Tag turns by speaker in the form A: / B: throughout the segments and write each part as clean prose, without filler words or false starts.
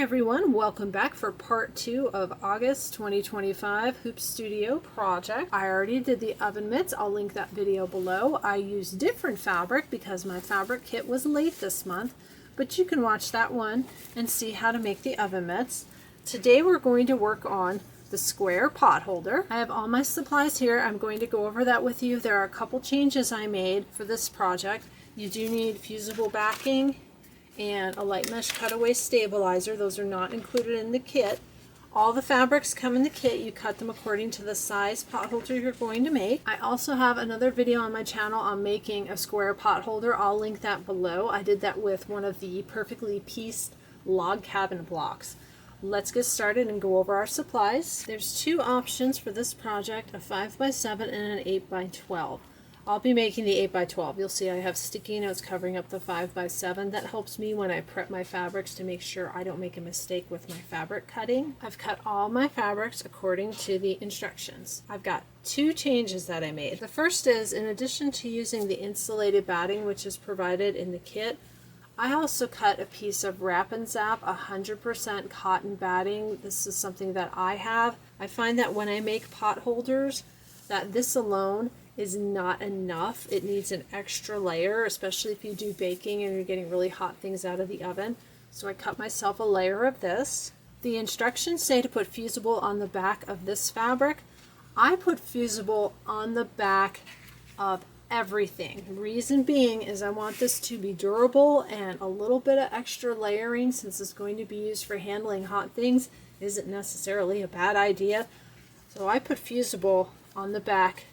A: everyone, welcome back for part 2 of August 2025 Hoop Studio project. I already did the oven mitts. I'll link that video below. I used different fabric because my fabric kit was late this month, but you can watch that one and see how to make the oven mitts. Today we're going to work on the square pot holder. I have all my supplies here. I'm going to go over that with you. There are a couple changes I made for this project. You do need fusible backing and a light mesh cutaway stabilizer. Those are not included in the kit. All the fabrics come in the kit. You cut them according to the size pot holder you're going to make. I also have another video on my channel on making a square pot holder. I'll link that below. I did that with one of the perfectly pieced log cabin blocks. Let's get started and go over our supplies. There's two options for this project, a 5x7 and an 8x12. I'll be making the 8x12. You'll see I have sticky notes covering up the 5x7. That helps me when I prep my fabrics to make sure I don't make a mistake with my fabric cutting. I've cut all my fabrics according to the instructions. I've got two changes that I made. The first is, in addition to using the insulated batting which is provided in the kit, I also cut a piece of Wrap and Zap 100% cotton batting. This is something that I have. I find that when I make pot holders, that this alone is not enough. It needs an extra layer, especially if you do baking and you're getting really hot things out of the oven. So I cut myself a layer of this. The instructions say to put fusible on the back of this fabric. I put fusible on the back of everything. The reason being is I want this to be durable, and a little bit of extra layering, since it's going to be used for handling hot things, isn't necessarily a bad idea. So I put fusible on the back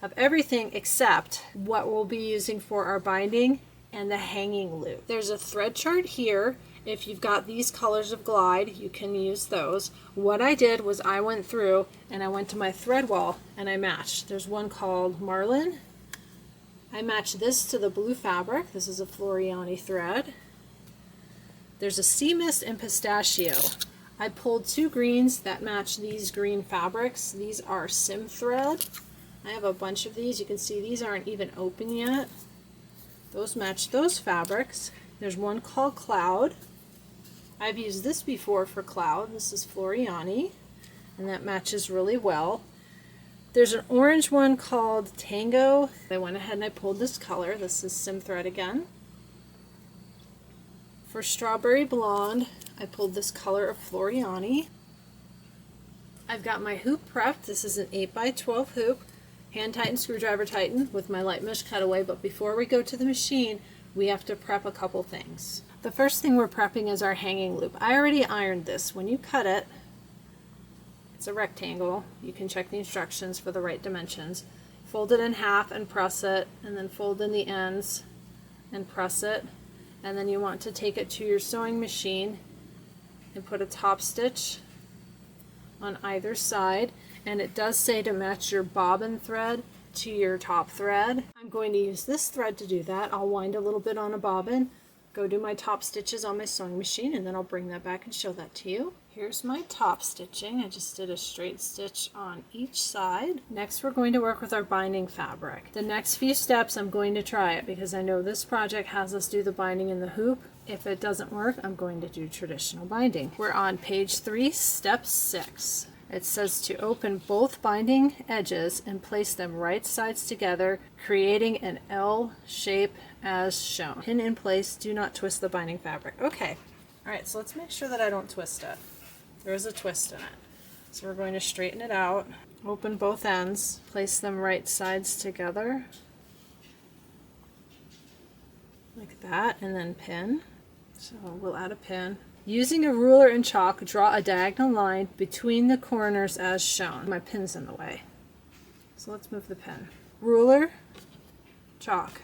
A: of everything except what we'll be using for our binding and the hanging loop. There's a thread chart here. If you've got these colors of glide, you can use those. What I did was I went through and I went to my thread wall and I matched. There's one called Marlin. I matched this to the blue fabric. This is a Floriani thread. There's a Sea Mist and Pistachio. I pulled two greens that match these green fabrics. These are Sim thread. I have a bunch of these. You can see these aren't even open yet. Those match those fabrics. There's one called Cloud. I've used this before for Cloud. This is Floriani, and that matches really well. There's an orange one called Tango. I went ahead and I pulled this color. This is Sim thread again. For Strawberry Blonde, I pulled this color of Floriani. I've got my hoop prepped. This is an 8x12 hoop. Hand tighten, screwdriver tighten with my light mesh cutaway, but before we go to the machine, we have to prep a couple things. The first thing we're prepping is our hanging loop. I already ironed this. When you cut it, it's a rectangle. You can check the instructions for the right dimensions. Fold it in half and press it, and then fold in the ends and press it. And then you want to take it to your sewing machine and put a top stitch on either side. And it does say to match your bobbin thread to your top thread. I'm going to use this thread to do that. I'll wind a little bit on a bobbin, go do my top stitches on my sewing machine, and then I'll bring that back and show that to you. Here's my top stitching. I just did a straight stitch on each side. Next, we're going to work with our binding fabric. The next few steps, I'm going to try it because I know this project has us do the binding in the hoop. If it doesn't work, I'm going to do traditional binding. We're on page 3, step 6. It says to open both binding edges and place them right sides together, creating an L shape as shown. Pin in place, do not twist the binding fabric. Okay, all right, so let's make sure that I don't twist it. There is a twist in it. So we're going to straighten it out, open both ends, place them right sides together, like that, and then pin. So we'll add a pin. Using a ruler and chalk, draw a diagonal line between the corners as shown. My pin's in the way. So let's move the pin. Ruler, chalk.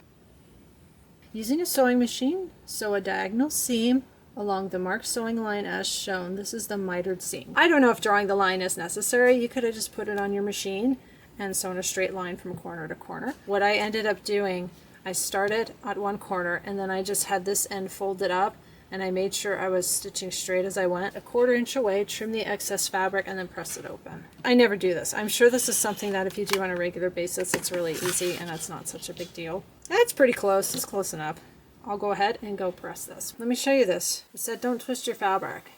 A: Using a sewing machine, sew a diagonal seam along the marked sewing line as shown. This is the mitered seam. I don't know if drawing the line is necessary. You could have just put it on your machine and sewn a straight line from corner to corner. What I ended up doing, I started at one corner and then I just had this end folded up, and I made sure I was stitching straight as I went, a 1/4 inch away, trim the excess fabric, and then press it open. I never do this. I'm sure this is something that if you do on a regular basis, it's really easy and it's not such a big deal. That's pretty close. It's close enough. I'll go ahead and go press this. Let me show you this. It said don't twist your fabric.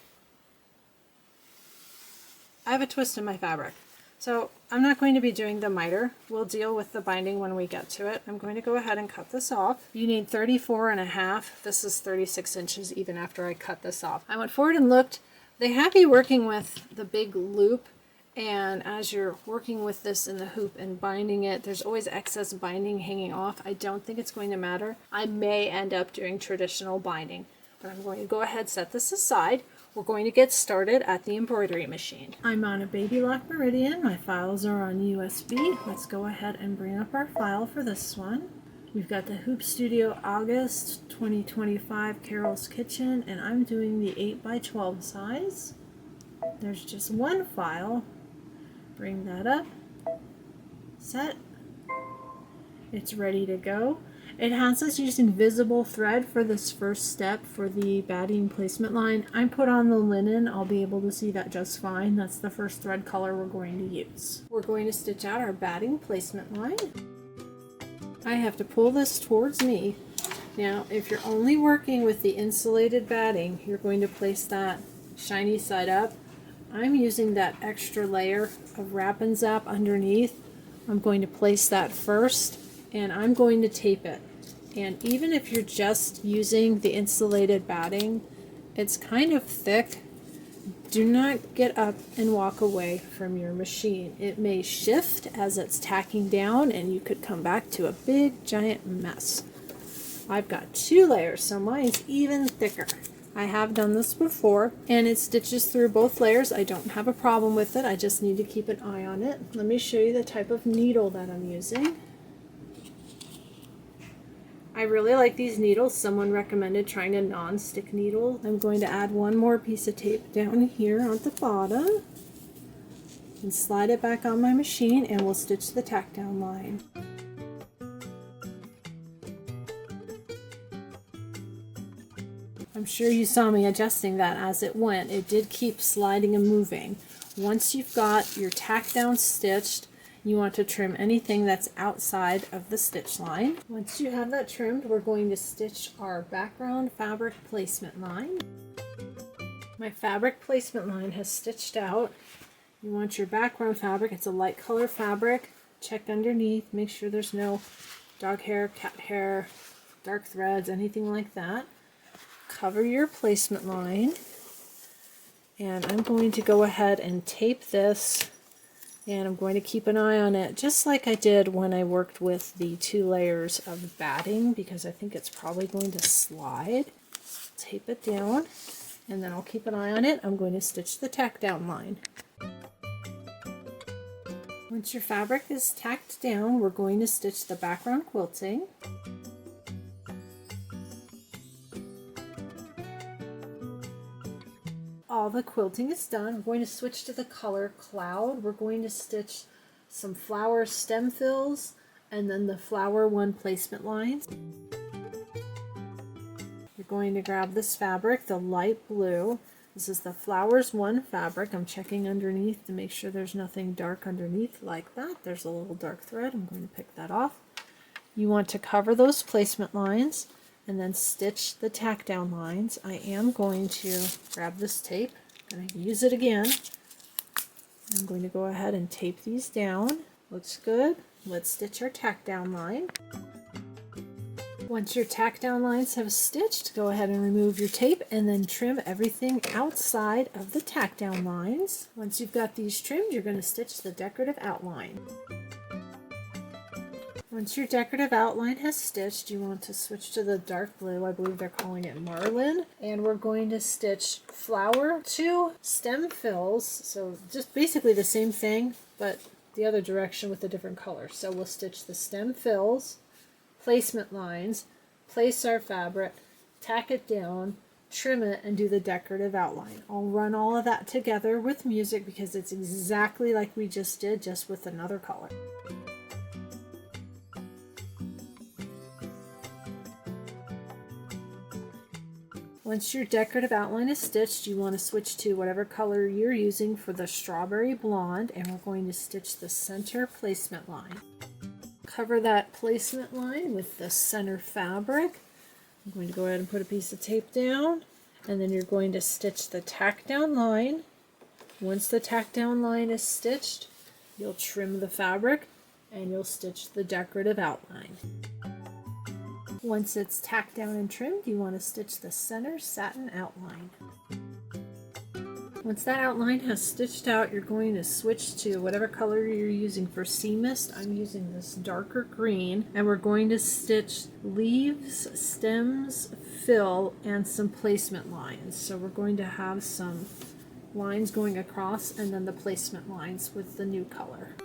A: I have a twist in my fabric. So I'm not going to be doing the miter. We'll deal with the binding when we get to it. I'm going to go ahead and cut this off. You need 34.5. This is 36 inches even after I cut this off. I went forward and looked. They have you working with the big loop, and as you're working with this in the hoop and binding it, there's always excess binding hanging off. I don't think it's going to matter. I may end up doing traditional binding, but I'm going to go ahead, set this aside. We're going to get started at the embroidery machine. I'm on a Baby Lock Meridian. My files are on USB. Let's go ahead and bring up our file for this one. We've got the Hoop Studio August 2025 Caro'ls Kitchen, and I'm doing the 8x12 size. There's just one file. Bring that up. Set. It's ready to go. It has us using visible thread for this first step for the batting placement line. I put on the linen. I'll be able to see that just fine. That's the first thread color we're going to use. We're going to stitch out our batting placement line. I have to pull this towards me. Now, if you're only working with the insulated batting, you're going to place that shiny side up. I'm using that extra layer of Wrap and Zap underneath. I'm going to place that first, and I'm going to tape it. And even if you're just using the insulated batting, it's kind of thick. Do not get up and walk away from your machine. It may shift as it's tacking down, and you could come back to a big giant mess. I've got 2 layers, so mine's even thicker. I have done this before, and it stitches through both layers. I don't have a problem with it. I just need to keep an eye on it. Let me show you the type of needle that I'm using. I really like these needles. Someone recommended trying a non-stick needle. I'm going to add one more piece of tape down here on the bottom and slide it back on my machine, and we'll stitch the tack down line. I'm sure you saw me adjusting that as it went. It did keep sliding and moving. Once you've got your tack down stitched, you want to trim anything that's outside of the stitch line. Once you have that trimmed, we're going to stitch our background fabric placement line. My fabric placement line has stitched out. You want your background fabric, it's a light color fabric. Check underneath, make sure there's no dog hair, cat hair, dark threads, anything like that. Cover your placement line, and I'm going to go ahead and tape this, and I'm going to keep an eye on it just like I did when I worked with the 2 layers of batting, because I think it's probably going to slide. Tape it down, and then I'll keep an eye on it. I'm going to stitch the tack down line. Once your fabric is tacked down, we're going to stitch the background quilting. All the quilting is done. We're going to switch to the color Cloud. We're going to stitch some flower stem fills and then the flower one placement lines. You're going to grab this fabric, the light blue. This is the Flowers 1 fabric. I'm checking underneath to make sure there's nothing dark underneath like that. There's a little dark thread. I'm going to pick that off. You want to cover those placement lines and then stitch the tack down lines. I am going to grab this tape. I'm going to use it again. I'm going to go ahead and tape these down. Looks good. Let's stitch our tack down line. Once your tack down lines have stitched, go ahead and remove your tape and then trim everything outside of the tack down lines. Once you've got these trimmed, you're going to stitch the decorative outline. Once your decorative outline has stitched, you want to switch to the dark blue. I believe they're calling it Marlin. And we're going to stitch flower 2 stem fills. So just basically the same thing, but the other direction with a different color. So we'll stitch the stem fills, placement lines, place our fabric, tack it down, trim it, and do the decorative outline. I'll run all of that together with music because it's exactly like we just did, just with another color. Once your decorative outline is stitched, you want to switch to whatever color you're using for the strawberry blonde, and we're going to stitch the center placement line. Cover that placement line with the center fabric. I'm going to go ahead and put a piece of tape down, and then you're going to stitch the tack down line Once the tack down line is stitched, you'll trim the fabric and you'll stitch the decorative outline. Once it's tacked down and trimmed, you want to stitch the center satin outline. Once that outline has stitched out, you're going to switch to whatever color you're using for seam mist. I'm using this darker green, and we're going to stitch leaves, stems, fill, and some placement lines. So we're going to have some lines going across and then the placement lines with the new color.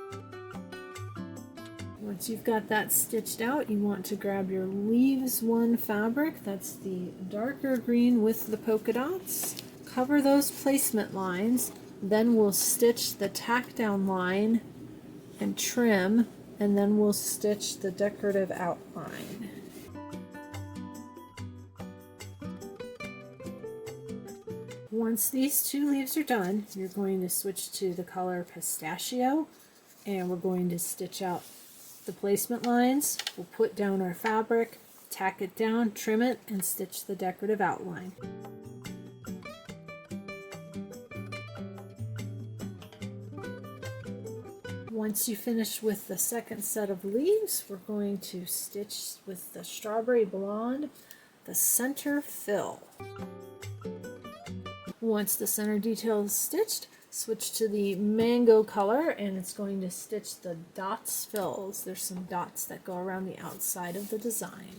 A: Once you've got that stitched out, you want to grab your leaves one fabric. That's the darker green with the polka dots. Cover those placement lines, then we'll stitch the tack down line and trim, and then we'll stitch the decorative outline. Once these two leaves are done, you're going to switch to the color pistachio, and we're going to stitch out the placement lines. We'll put down our fabric, tack it down, trim it, and stitch the decorative outline. Once you finish with the second set of leaves, we're going to stitch with the strawberry blonde the center fill. Once the center detail is stitched, switch to the mango color, and it's going to stitch the dots fills. There's some dots that go around the outside of the design.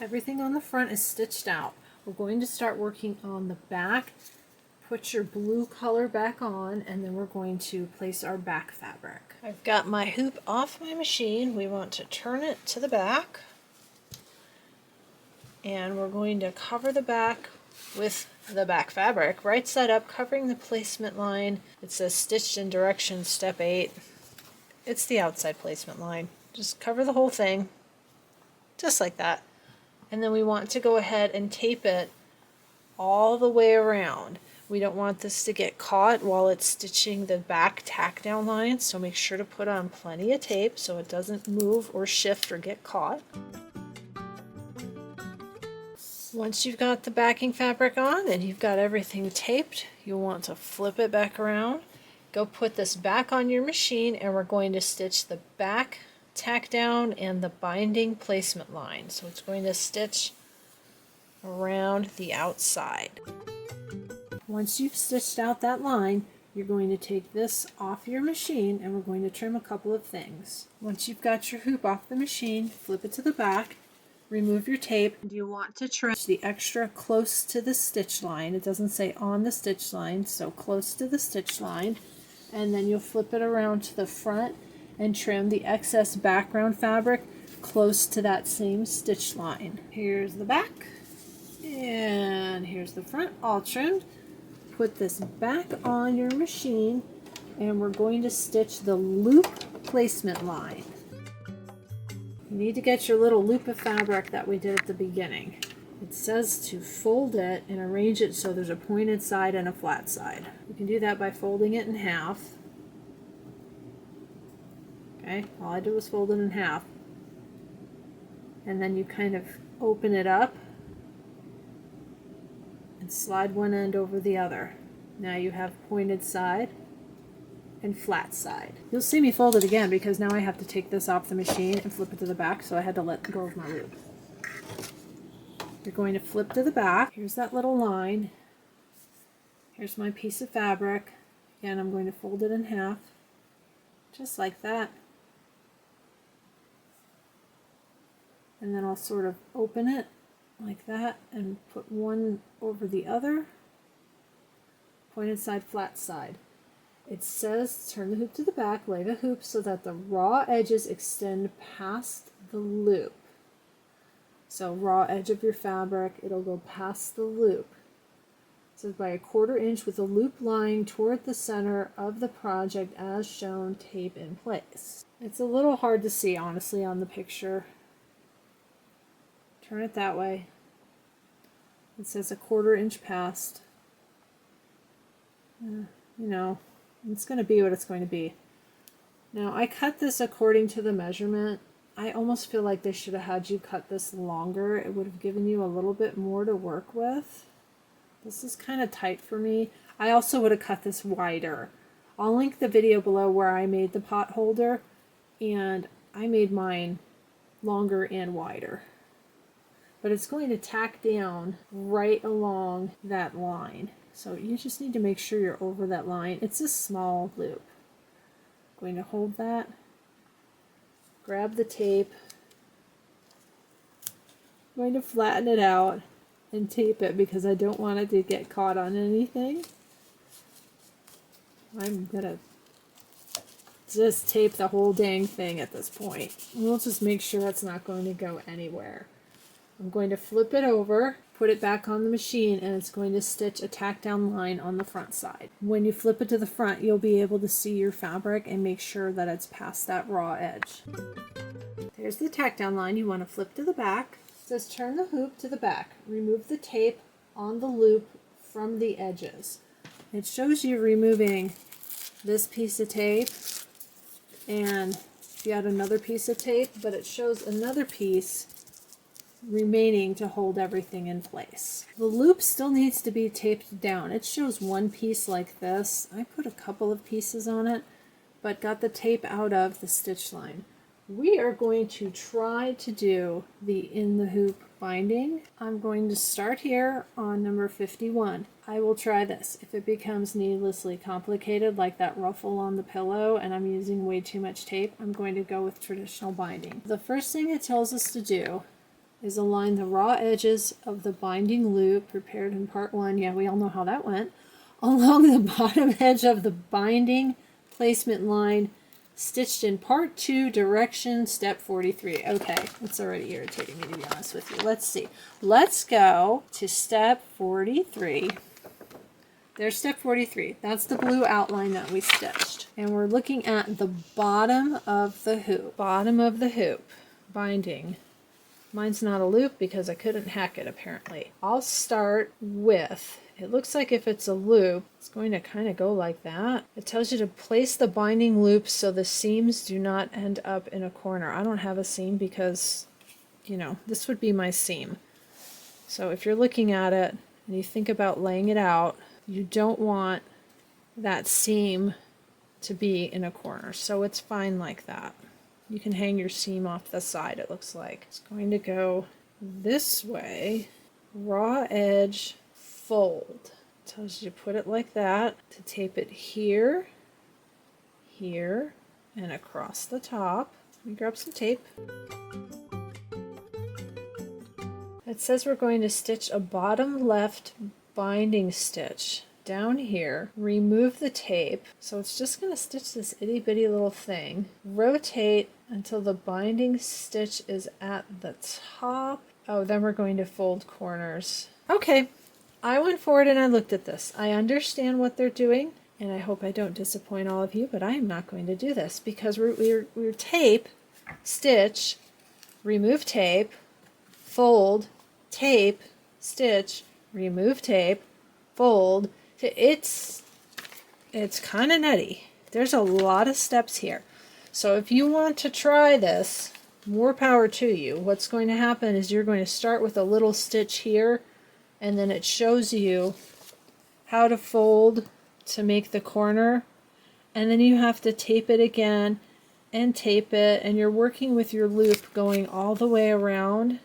A: Everything on the front is stitched out. We're going to start working on the back. Put your blue color back on, and then we're going to place our back fabric. I've got my hoop off my machine. We want to turn it to the back, and we're going to cover the back with the back fabric. Right side up, covering the placement line. It says stitched in direction, step 8. It's the outside placement line. Just cover the whole thing, just like that. And then we want to go ahead and tape it all the way around. We don't want this to get caught while it's stitching the back tack down line, so make sure to put on plenty of tape so it doesn't move or shift or get caught. Once you've got the backing fabric on and you've got everything taped, you'll want to flip it back around. Go put this back on your machine, and we're going to stitch the back tack down and the binding placement line. So it's going to stitch around the outside. Once you've stitched out that line, you're going to take this off your machine, and we're going to trim a couple of things. Once you've got your hoop off the machine, flip it to the back, remove your tape. You want to trim the extra close to the stitch line. It doesn't say on the stitch line, so close to the stitch line. And then you'll flip it around to the front and trim the excess background fabric close to that same stitch line. Here's the back, and here's the front, all trimmed. Put this back on your machine, and we're going to stitch the loop placement line. You need to get your little loop of fabric that we did at the beginning. It says to fold it and arrange it so there's a pointed side and a flat side. You can do that by folding it in half. Okay, all I did was fold it in half. And then you kind of open it up and slide one end over the other. Now you have pointed side and flat side. You'll see me fold it again because now I have to take this off the machine and flip it to the back, so I had to let go of my loop. You're going to flip to the back. Here's that little line. Here's my piece of fabric. Again, I'm going to fold it in half, just like that. And then I'll sort of open it like that and put one over the other. Pointed side, flat side. It says turn the hoop to the back, lay the hoop so that the raw edges extend past the loop. So raw edge of your fabric, it'll go past the loop. It says by 1/4 inch with the loop lying toward the center of the project as shown, tape in place. It's a little hard to see honestly on the picture. Turn it that way. It says 1/4 inch past. You know, it's going to be what it's going to be. Now I cut this according to the measurement I almost feel like they should have had you cut this longer. It would have given you a little bit more to work with. This is kind of tight for me. I also would have cut this wider. I'll link the video below where I made the pot holder, and I made mine longer and wider. But it's going to tack down right along that line. So you just need to make sure you're over that line. It's a small loop. I'm going to hold that, grab the tape, I'm going to flatten it out and tape it because I don't want it to get caught on anything. I'm gonna just tape the whole dang thing at this point. We'll just make sure it's not going to go anywhere. I'm going to flip it over, put it back on the machine, and it's going to stitch a tack down line on the front side. When you flip it to the front, you'll be able to see your fabric and make sure that it's past that raw edge. There's the tack down line. You want to flip to the back. It says turn the hoop to the back. Remove the tape on the loop from the edges. It shows you removing this piece of tape and yet another piece of tape, but it shows another piece remaining to hold everything in place. The loop still needs to be taped down. It shows one piece like this. I put a couple of pieces on it, but got the tape out of the stitch line. We are going to try to do the in the hoop binding. I'm going to start here on number 51. I will try this. If it becomes needlessly complicated like that ruffle on the pillow and I'm using way too much tape, I'm going to go with traditional binding. The first thing it tells us to do is align the raw edges of the binding loop prepared in part 1. Yeah, we all know how that went. Along the bottom edge of the binding placement line stitched in part 2 direction step 43. Okay, it's already irritating me to be honest with you. Let's see. Let's go to step 43. There's step 43. That's the blue outline that we stitched. And we're looking at the bottom of the hoop. Bottom of the hoop. Binding. Mine's not a loop because I couldn't hack it apparently. I'll start with, it looks like if it's a loop, it's going to kind of go like that. It tells you to place the binding loop so the seams do not end up in a corner. I don't have a seam because, you know, this would be my seam. So if you're looking at it and you think about laying it out, you don't want that seam to be in a corner. So it's fine like that. You can hang your seam off the side, it looks like. It's going to go this way. Raw edge, fold. Tells you to put it like that, to tape it here, here, and across the top. Let me grab some tape. It says we're going to stitch a bottom left binding stitch down here, remove the tape, so it's just going to stitch this itty bitty little thing, rotate until the binding stitch is at the top. Oh, then we're going to fold corners. Okay, I went forward and I looked at this. I understand what they're doing, and I hope I don't disappoint all of you, but I am not going to do this because we're tape, stitch, remove tape, fold, tape, stitch, remove tape, fold. It's kind of nutty. There's a lot of steps here. So if you want to try this, more power to you. What's going to happen is you're going to start with a little stitch here, and then it shows you how to fold to make the corner, and then you have to tape it again and tape it, and you're working with your loop going all the way around.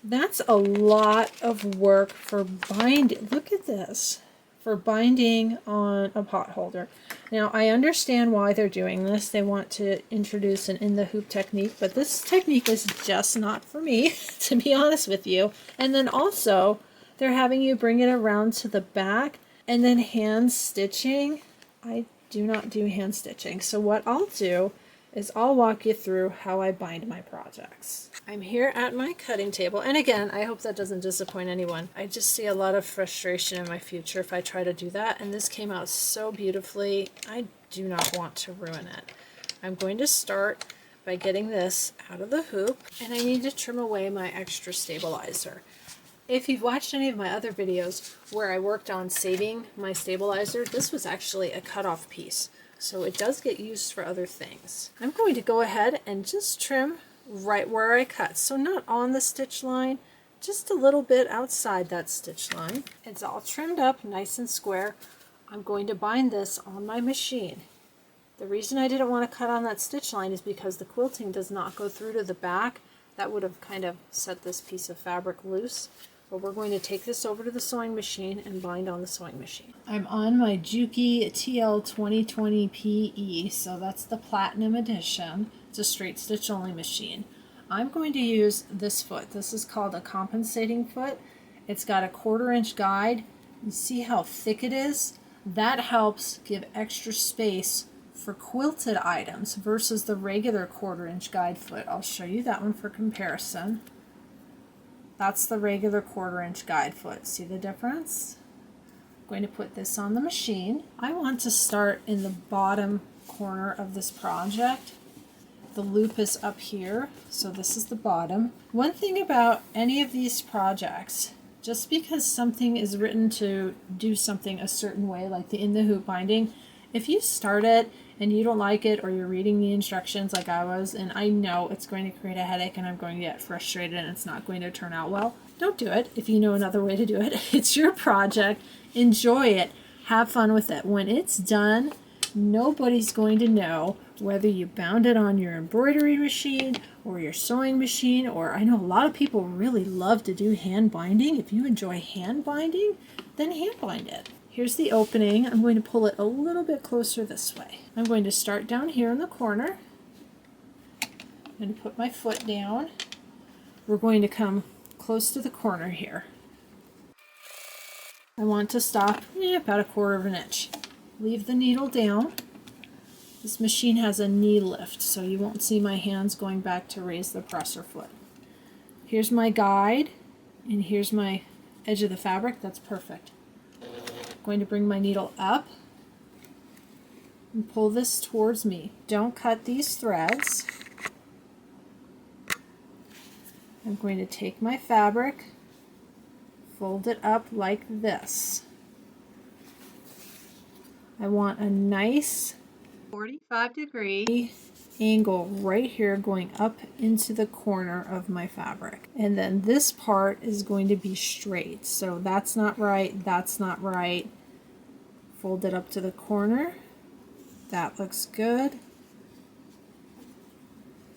A: That's a lot of work for binding. Look at this. For binding on a pot holder. Now I understand why they're doing this. They want to introduce an in the hoop technique, but this technique is just not for me, to be honest with you. And then also they're having you bring it around to the back and then hand stitching. I do not do hand stitching. So what I'll do is I'll walk you through how I bind my projects. I'm here at my cutting table, and again, I hope that doesn't disappoint anyone. I just see a lot of frustration in my future if I try to do that, and this came out so beautifully. I do not want to ruin it. I'm going to start by getting this out of the hoop, and I need to trim away my extra stabilizer. If you've watched any of my other videos where I worked on saving my stabilizer, this was actually a cutoff piece. So it does get used for other things. I'm going to go ahead and just trim right where I cut. So not on the stitch line, just a little bit outside that stitch line. It's all trimmed up nice and square. I'm going to bind this on my machine. The reason I didn't want to cut on that stitch line is because the quilting does not go through to the back. That would have kind of set this piece of fabric loose. But we're going to take this over to the sewing machine and bind on the sewing machine. I'm on my Juki TL 2020 PE, so that's the Platinum Edition. It's a straight stitch only machine. I'm going to use this foot. This is called a compensating foot. It's got a 1/4 inch guide. You see how thick it is? That helps give extra space for quilted items versus the regular 1/4 inch guide foot. I'll show you that one for comparison. That's the regular 1/4 inch guide foot. See the difference? I'm going to put this on the machine. I want to start in the bottom corner of this project. The loop is up here, so this is the bottom. One thing about any of these projects, just because something is written to do something a certain way, like the in the hoop binding, if you start it and you don't like it, or you're reading the instructions like I was, and I know it's going to create a headache and I'm going to get frustrated and it's not going to turn out well, don't do it. If you know another way to do it, it's your project. Enjoy it. Have fun with it. When it's done, nobody's going to know whether you bound it on your embroidery machine or your sewing machine, or I know a lot of people really love to do hand binding. If you enjoy hand binding, then hand bind it. Here's the opening. I'm going to pull it a little bit closer this way. I'm going to start down here in the corner. I'm going to put my foot down. We're going to come close to the corner here. I want to stop about 1/4 inch. Leave the needle down. This machine has a knee lift, so you won't see my hands going back to raise the presser foot. Here's my guide, and here's my edge of the fabric. That's perfect. I'm going to bring my needle up and pull this towards me. Don't cut these threads. I'm going to take my fabric, fold it up like this. I want a nice 45-degree angle right here going up into the corner of my fabric. And then this part is going to be straight. So that's not right, that's not right. Fold it up to the corner. That looks good.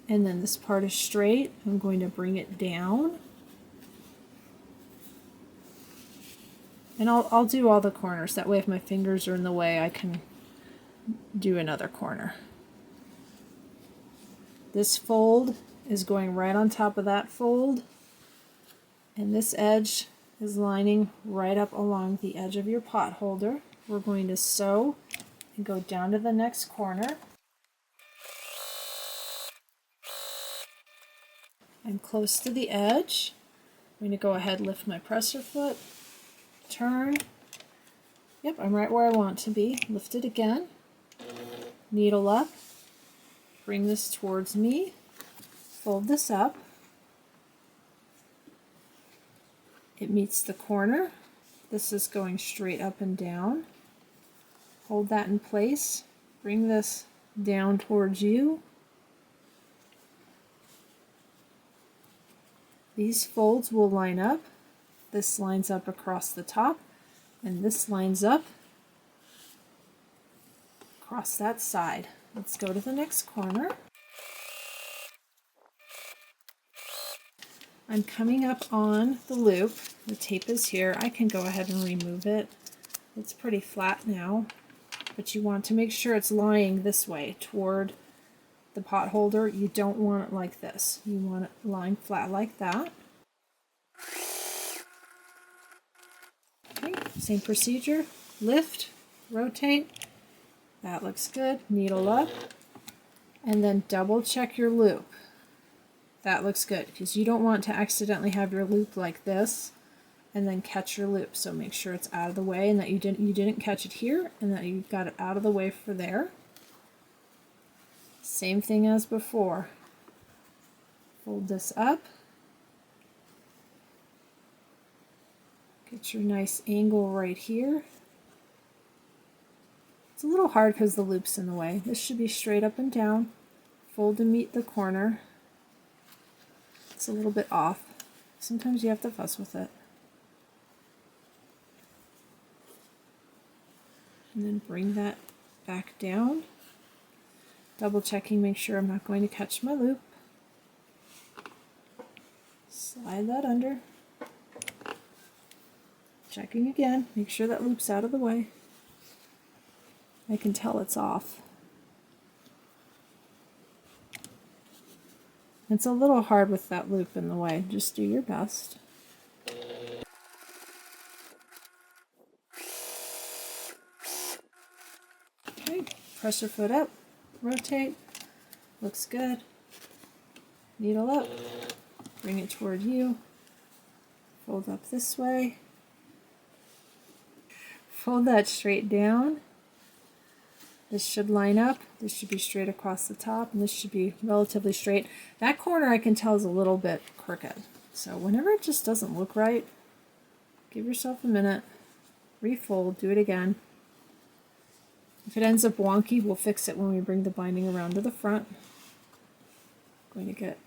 A: And then this part is straight. I'm going to bring it down. And I'll do all the corners. That way if my fingers are in the way, I can do another corner. This fold is going right on top of that fold. And this edge is lining right up along the edge of your pot holder. We're going to sew and go down to the next corner. I'm close to the edge. I'm going to go ahead and lift my presser foot. Turn. Yep, I'm right where I want to be. Lift it again. Needle up. Bring this towards me. Fold this up. It meets the corner. This is going straight up and down. Hold that in place. Bring this down towards you. These folds will line up. This lines up across the top, and this lines up across that side. Let's go to the next corner. I'm coming up on the loop. The tape is here. I can go ahead and remove it. It's pretty flat now, but you want to make sure it's lying this way toward the pot holder. You don't want it like this. You want it lying flat like that. Okay, same procedure. Lift, rotate. That looks good. Needle up, and then double check your loop. That looks good, because you don't want to accidentally have your loop like this and then catch your loop. So make sure it's out of the way and that you didn't catch it here, and that you got it out of the way for there. Same thing as before. Fold this up. Get your nice angle right here. It's a little hard because the loop's in the way. This should be straight up and down. Fold to meet the corner. It's a little bit off. Sometimes you have to fuss with it. And then bring that back down. Double checking, make sure I'm not going to catch my loop. Slide that under. Checking again, make sure that loop's out of the way. I can tell it's off. It's a little hard with that loop in the way. Just do your best. Okay, press your foot up, rotate, looks good. Needle up, bring it toward you, fold up this way, fold that straight down. This should line up, this should be straight across the top, and this should be relatively straight. That corner I can tell is a little bit crooked. So whenever it just doesn't look right, give yourself a minute, refold, do it again. If it ends up wonky, we'll fix it when we bring the binding around to the front. I'm going to get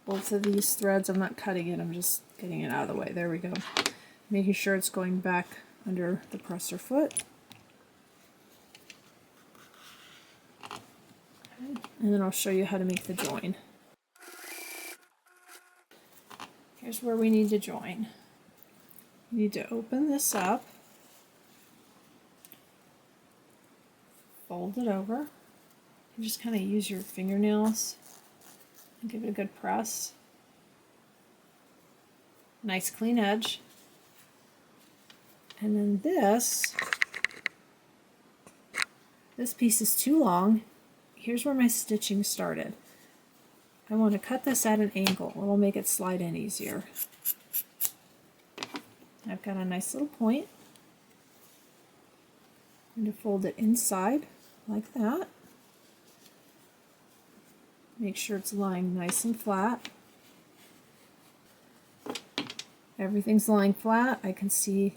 A: both of these threads. I'm not cutting it, I'm just getting it out of the way. There we go. Making sure it's going back under the presser foot. And then I'll show you how to make the join. Here's where we need to join. You need to open this up, fold it over, and just kind of use your fingernails and give it a good press. Nice clean edge. And then this piece is too long. Here's where my stitching started. I want to cut this at an angle. It'll make it slide in easier. I've got a nice little point. I'm going to fold it inside like that. Make sure it's lying nice and flat. Everything's lying flat. I can see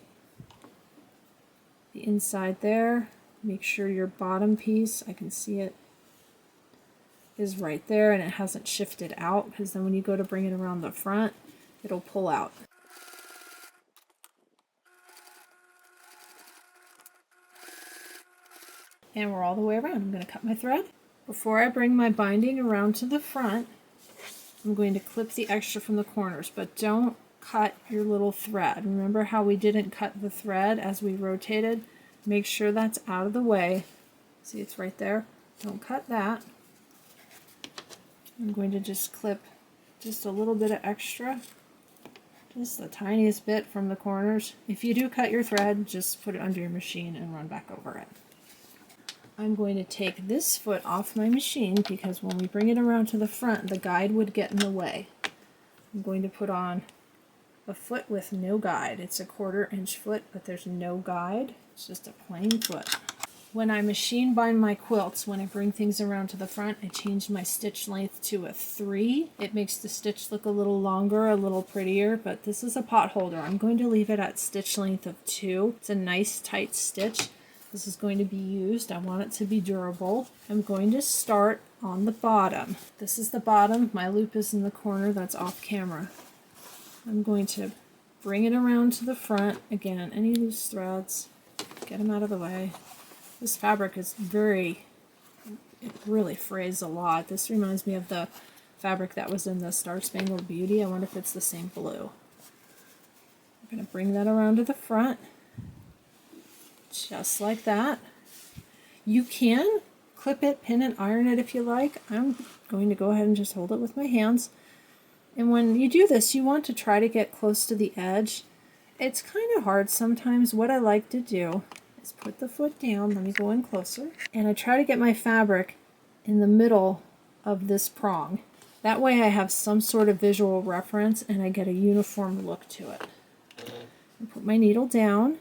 A: the inside there. Make sure your bottom piece, I can see it, is right there and it hasn't shifted out, because then when you go to bring it around the front, it'll pull out. And we're all the way around. I'm going to cut my thread. Before I bring my binding around to the front, I'm going to clip the extra from the corners, but don't cut your little thread. Remember how we didn't cut the thread as we rotated? Make sure that's out of the way. See, it's right there. Don't cut that. I'm going to just clip just a little bit of extra, just the tiniest bit from the corners. If you do cut your thread, just put it under your machine and run back over it. I'm going to take this foot off my machine because when we bring it around to the front, the guide would get in the way. I'm going to put on a foot with no guide. It's a 1/4 inch foot, but there's no guide. It's just a plain foot. When I machine bind my quilts, when I bring things around to the front, I change my stitch length to a 3. It makes the stitch look a little longer, a little prettier, but this is a pot holder. I'm going to leave it at stitch length of 2. It's a nice tight stitch. This is going to be used. I want it to be durable. I'm going to start on the bottom. This is the bottom. My loop is in the corner. That's off camera. I'm going to bring it around to the front. Again, any loose threads, get them out of the way. This fabric is it really frays a lot. This reminds me of the fabric that was in the Star Spangled Beauty. I wonder if it's the same blue. I'm going to bring that around to the front, just like that. You can clip it, pin it, iron it if you like. I'm going to go ahead and just hold it with my hands. And when you do this, you want to try to get close to the edge. It's kind of hard sometimes. What I like to do is put the foot down, let me go in closer, and I try to get my fabric in the middle of this prong. That way I have some sort of visual reference and I get a uniform look to it. I put my needle down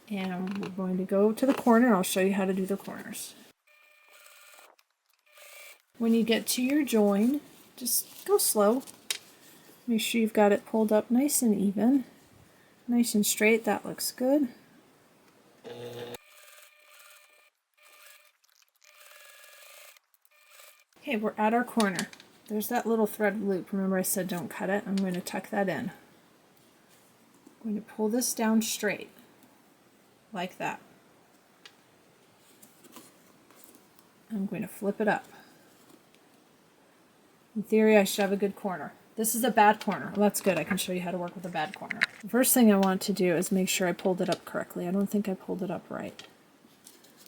A: and we're going to go to the corner. I'll show you how to do the corners. When you get to your join, just go slow. Make sure you've got it pulled up nice and even, nice and straight. That looks good. Okay, we're at our corner. There's that little thread loop. Remember I said don't cut it? I'm going to tuck that in. I'm going to pull this down straight, like that. I'm going to flip it up. In theory, I should have a good corner. This is a bad corner. Well, that's good. I can show you how to work with a bad corner. The first thing I want to do is make sure I pulled it up correctly. I don't think I pulled it up right.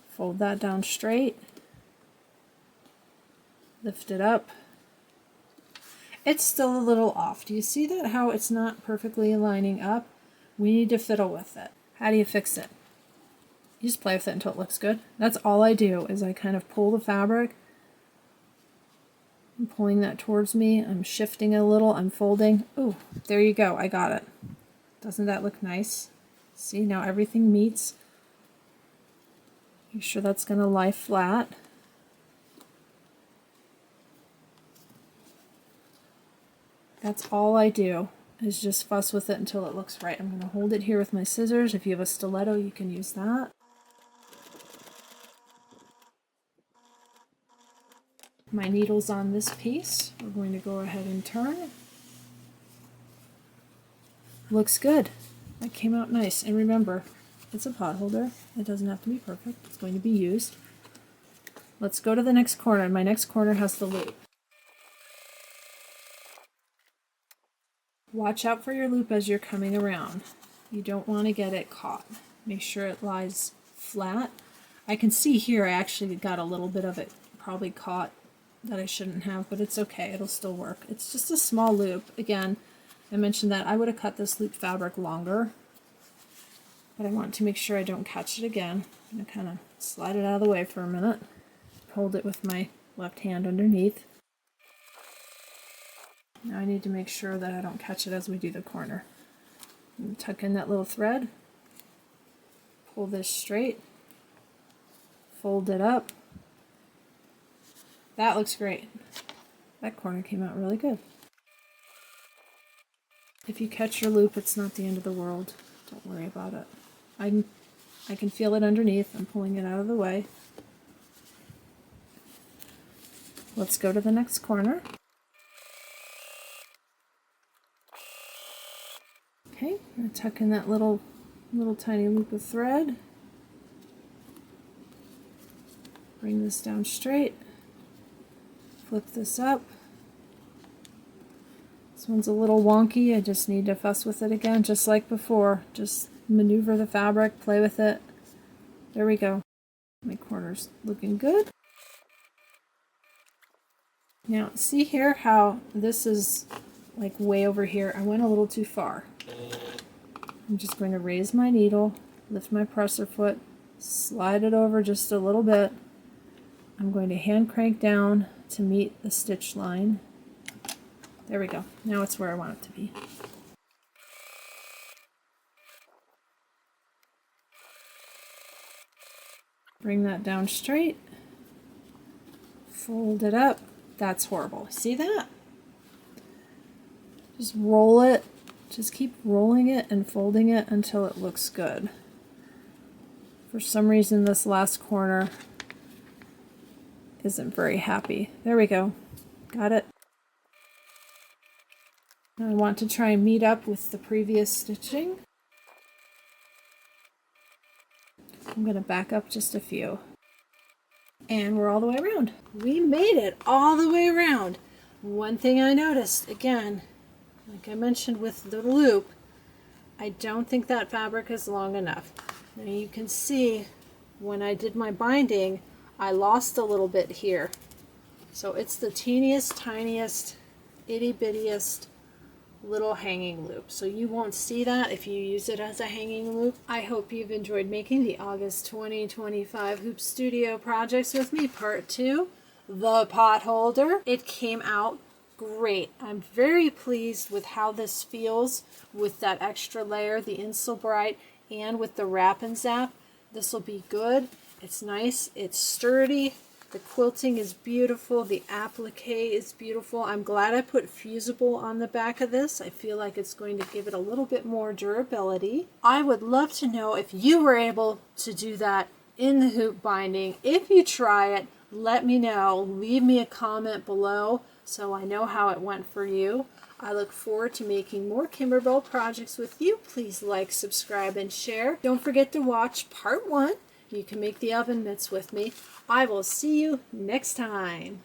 A: Fold that down straight. Lift it up. It's still a little off. Do you see that? How it's not perfectly lining up? We need to fiddle with it. How do you fix it? You just play with it until it looks good. That's all I do, is I kind of pull the fabric. I'm pulling that towards me. I'm shifting a little. I'm folding. Ooh, there you go. I got it. Doesn't that look nice? See, now everything meets. Make sure that's going to lie flat. That's all I do, is just fuss with it until it looks right. I'm going to hold it here with my scissors. If you have a stiletto, you can use that. My needle's on this piece. We're going to go ahead and turn. Looks good. That came out nice. And remember, it's a pot holder. It doesn't have to be perfect. It's going to be used. Let's go to the next corner. My next corner has the loop. Watch out for your loop as you're coming around. You don't want to get it caught. Make sure it lies flat. I can see here I actually got a little bit of it probably caught that I shouldn't have, but it's okay. It'll still work. It's just a small loop. Again, I mentioned that I would have cut this loop fabric longer, but I want to make sure I don't catch it again. I'm going to kind of slide it out of the way for a minute. Hold it with my left hand underneath. Now I need to make sure that I don't catch it as we do the corner. Tuck in that little thread, pull this straight, fold it up. That looks great. That corner came out really good. If you catch your loop, it's not the end of the world. Don't worry about it. I can feel it underneath. I'm pulling it out of the way. Let's go to the next corner. Okay, I'm going to tuck in that little tiny loop of thread. Bring this down straight. Flip this up. This one's a little wonky. I just need to fuss with it again, just like before. Just maneuver the fabric, play with it. There we go. My corner's looking good. Now, see here how this is like way over here. I went a little too far. I'm just going to raise my needle, lift my presser foot, slide it over just a little bit. I'm going to hand crank down to meet the stitch line. There we go. Now it's where I want it to be. Bring that down straight. Fold it up. That's horrible. See that? Just roll it. Just keep rolling it and folding it until it looks good. For some reason, this last corner isn't very happy. There we go. Got it. Now I want to try and meet up with the previous stitching. I'm going to back up just a few. And we're all the way around. We made it all the way around. One thing I noticed, again, like I mentioned with the loop, I don't think that fabric is long enough. Now you can see when I did my binding, I lost a little bit here. So it's the teeniest, tiniest, itty bittiest little hanging loop. So you won't see that if you use it as a hanging loop. I hope you've enjoyed making the August 2025 Hoop Studio projects with me, part 2, the pot holder. It came out great. I'm very pleased with how this feels with that extra layer, the Insulbrite, and with the Wrap and Zap. This will be good. It's nice. It's sturdy. The quilting is beautiful. The applique is beautiful. I'm glad I put fusible on the back of this. I feel like it's going to give it a little bit more durability. I would love to know if you were able to do that in the hoop binding. If you try it, let me know. Leave me a comment below so I know how it went for you. I look forward to making more Kimberbell projects with you. Please like, subscribe, and share. Don't forget to watch part 1. You can make the oven mitts with me. I will see you next time.